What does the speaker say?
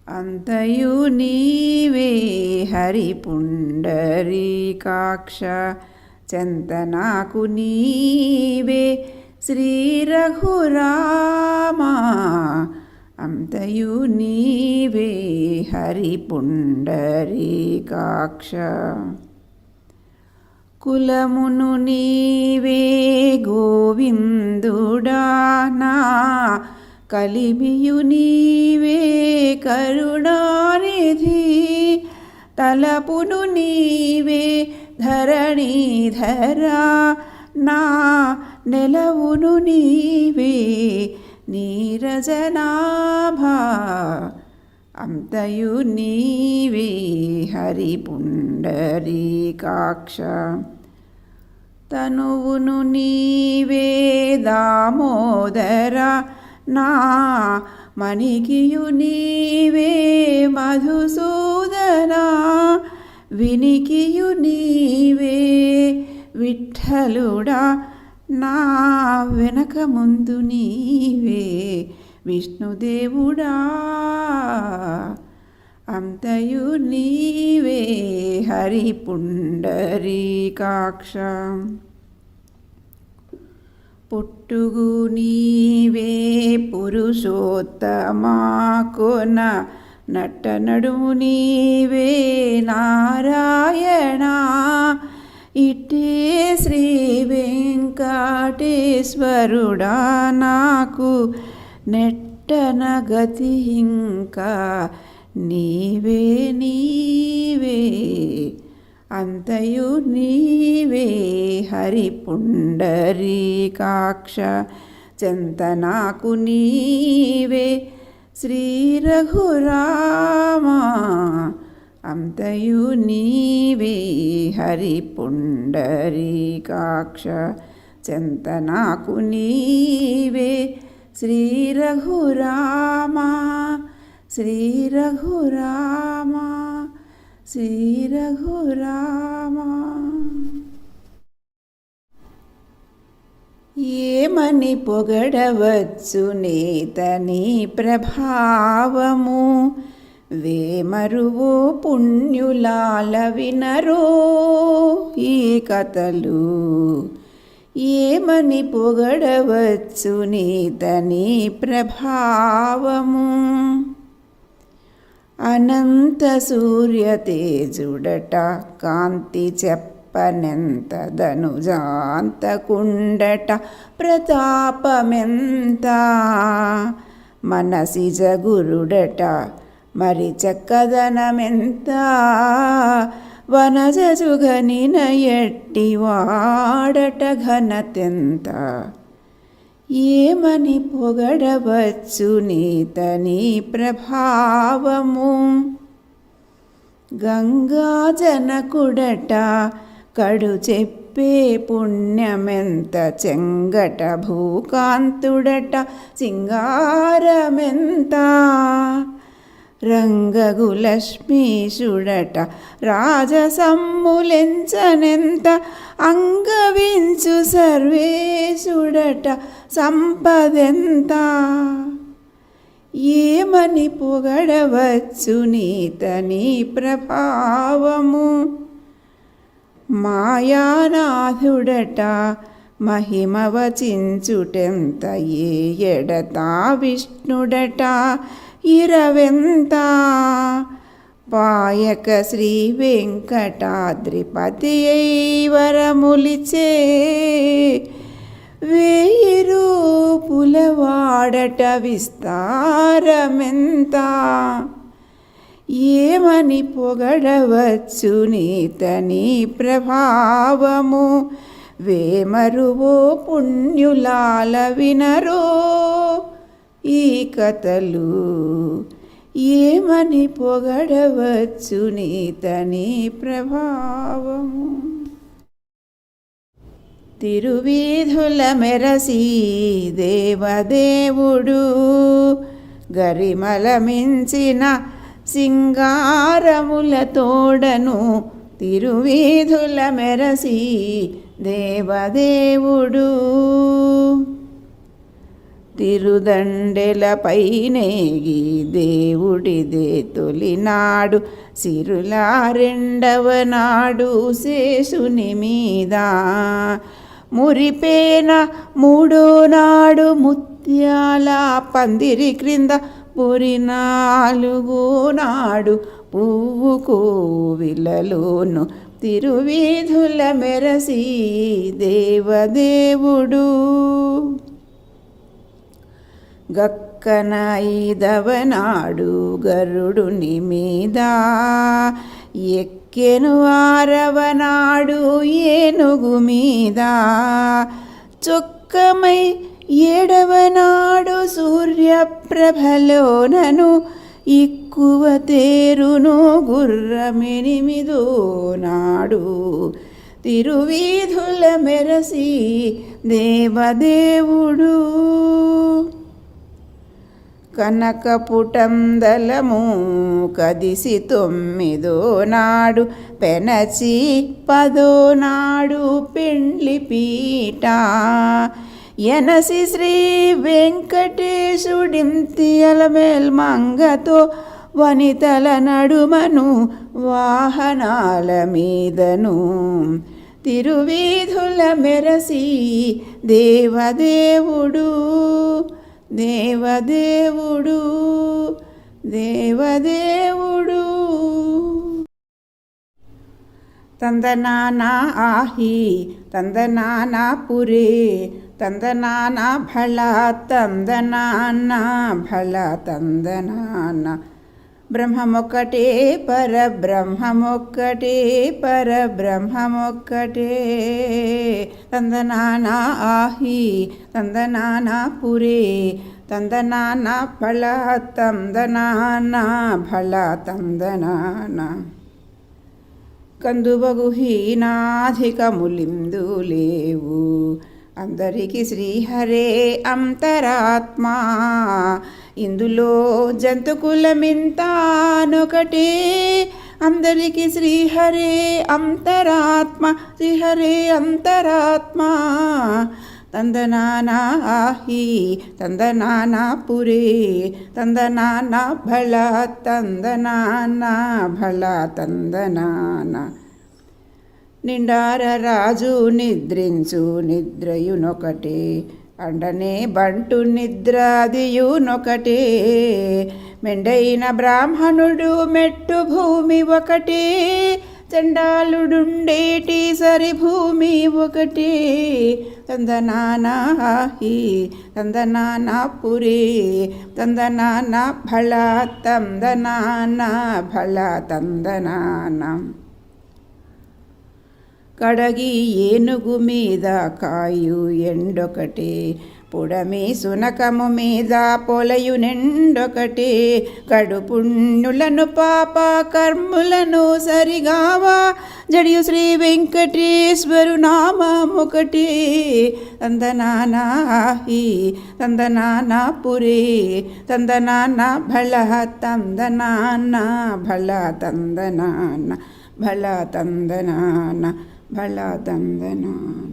అంతయు నీవే హరి పుండరీకాక్ష చెంతనాకు నీవే శ్రీ రఘురామా. అంతయు నీవే హరి పుండరీకాక్ష. కులమును నీవే గోవిందుడా నా కలిమియు నీవే కరుణానిధి. తలపును నీవే ధరణీధరా నా నెలవును నీవే నీరజనాభా. అంతయు నీవే హరి పుండరీకాక్ష. తనువును నీవే దామోదర నా మణికియు నీవే మధుసూదనా. వినికియు నీవే విఠలుడా నా వెనక ముందు నీవే విష్ణుదేవుడా. అంతయు నీవే హరి పుండరీకాక్ష. పుట్టుగు నీవే పురుషోత్తమా కొన నట్ట నడుము నీవే నారాయణ. ఇట్టే శ్రీ వెంకటేశ్వరుడా నాకు నెట్టన గతి ఇంకా నీవే నీవే. అంతయు నీవే హరి పుండరీకాక్ష చెంతనాకు నీవే శ్రీ రఘురామా. అంతయు నీవే హరి పుండరీకాక్ష చెంతనాకు నీవే శ్రీ రఘురామా. శ్రీ రఘురామా శ్రీ రఘురామా. ఏమని పొగడవచ్చు నేతని ప్రభావము. వేమరువు పుణ్యులాల వినరో ఈ కథలు. ఏమని పొగడవచ్చు నీతని ప్రభావము. అనంత సూర్యతేజుడట కాంతి చెప్పనెంత ధనుజాంతకుండట ప్రతాపమెంత. మనసిజ గురుడట మరి చక్కదనమెంత. వనజుగనిన ఎట్టి వాడట ఘనతెంత. ఏమని పొగడవచ్చు నీతని ప్రభావము. గంగా జనకుడట కడు చెప్పే పుణ్యమెంత. చెంగట భూకాంతుడట సింగారమెంత. రంగగులక్ష్మీషుడట రాజసమ్ములెంచనెంత. అంగవించు సర్వేశుడట సంపదెంత. ఏమని పొగడవచ్చు నీతని ప్రభావము. మాయానాథుడట మహిమ వచించుటెంత. ఏ ఎడతా విష్ణుడట ఇరవెంత. పాయక శ్రీ వెంకటాద్రిపతి వరములిచే. వేయి రూపుల వాడట విస్తారమెంత. ఏమని పొగడవచ్చు నీతని ప్రభావము. వేమరువో పుణ్యులాల వినరో ఈ కథలు. ఏమని పొగడవచ్చు నీతని ప్రభావము. తిరువీధుల మెరసి దేవదేవుడు గరిమల మించిన సింగారముల తోడను. తిరువీధుల మెరసి దేవదేవుడు తిరుదండెలపైనేగి దేవుడిదే తొలినాడు, సిరుల రెండవ నాడు శేషుని మీద మురిపేన మూడో నాడు ముత్యాల పందిరి క్రింద పురినాలుగో నాడు పువ్వు కోవిలలోను తిరువీధుల మెరసి దేవదేవుడు. గక్కన ఐదవ నాడు గరుడుని మీద ఎక్కెను, ఆరవ నాడు ఏనుగు మీద చొక్కమై, ఏడవ నాడు సూర్యప్రభలోనను ఎక్కువ తేరును గుర్రమెనిమిదో నాడు తిరువీధుల మెరసి దేవదేవుడు. కనకపుటందలము కదిసి తొమ్మిదో నాడు పెనచి, పదో నాడు పెండ్లి పీట ఎనసి శ్రీ వెంకటేశుడింతియలమేల్ మంగతో వనితల నడుమను వాహనాల మీదను తిరువీధుల మెరసి దేవదేవుడు. దేవదేవుడు దేవదేవుడు. తందనానా ఆహి తందనానా పురే, తందనానా భళ తందనానా భళ తందనాన. బ్రహ్మమొక్కటే పరబ్రహ్మమొక్కటే పరబ్రహ్మమొక్కటే. తందనానా ఆహి తందనానా పురే, తందనానా భళ తందనానా భళ తందనాన. కందువగు హీనాధికములిందు లేవు, అందరికి శ్రీహరే అంతరాత్మా. ఇందులో జంతుకులమింతానొకటే, అందరికి శ్రీహరే అంతరాత్మ, శ్రీహరే అంతరాత్మ. తందనానా ఆహి తందనానా పురే, తందనానా భళ తందనానా భళ తందనాన. నిండార రాజు నిద్రించు నిద్రయునొకటే, అండనే బంటు నిద్రాదియునొకటే. మెండైన బ్రాహ్మణుడు మెట్టు భూమి ఒకటే, చండాలుడుండేటి సరి భూమి ఒకటే. తందనానా ఆహి తందనానా పురే, తందనానా భళ తందనానా భళ తందనాన. కడగి ఏనుగు మీద కాయు ఎండొకటే, పుడమి సునకము మీద పొలయు నిండొకటే. కడుపుణ్యులను పాప కర్ములను సరిగావా, జడియు శ్రీ వెంకటేశ్వరు నామమొకటే. తందనానా ఆహి తందనానా పురే, తందనానా భళ తందనానా భళ తందనాన భళ తందనాన భళ తందనాన.